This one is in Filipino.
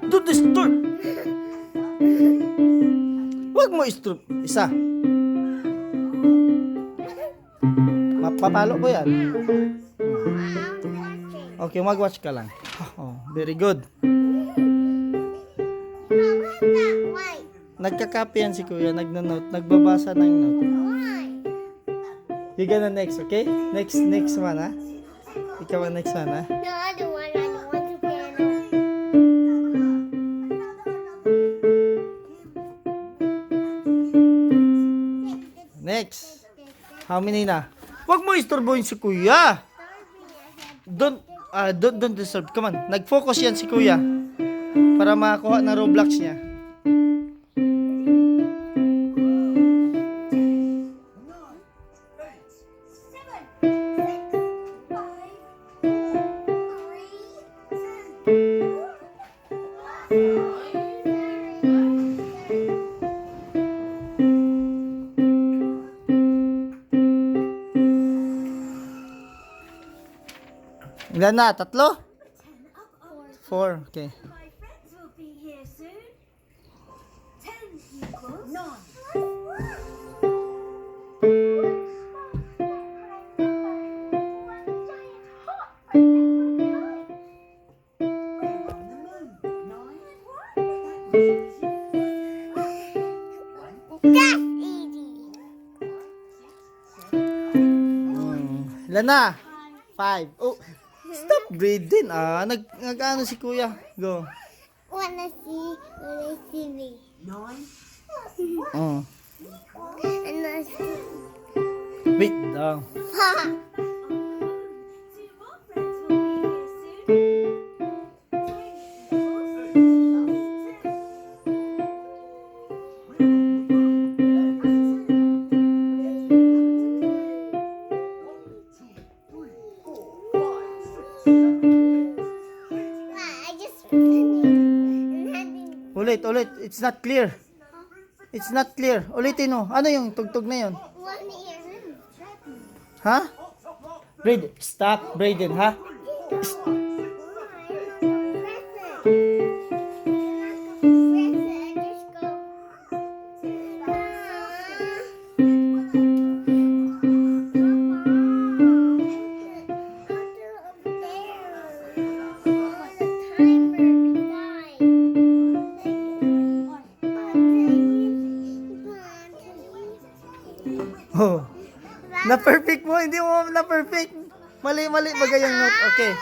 Don't disturb. Huwag mo isturb. Isa. Mapapalo ko yan. Okay, mag-watch ka lang. Oh, very good. Nagka-copy yan si Kuya, nagno-note, nagbabasa ng note. You gonna next, okay? Next one, ha? Ikaw ang next one, ha? No, I don't want the piano. Next. How many na? Huwag mo istorbohin si Kuya. Don't disturb. Come on. Nag-focus yan si Kuya. Para makakuha ng Roblox niya. Ilan na? Tatlo? 4. Okay. My friends will be here soon. 10 equals 9. That's easy. Ilan na? 5. Oh, stop breathing. Nag-ano si Kuya. Go. Wanna see me? 9. Oh. Wanna see. Wait daw. Ha! 2 more friends will be here soon. 10 I just having Ulit. It's not clear. It's not clear. Ulitin mo. Ano yung tugtog na yun? one ear. Ha? Breathe. Stop breathing, ha? Oh. Na-perfect mo. Hindi mo na-perfect. Mali bagay yung note. Okay.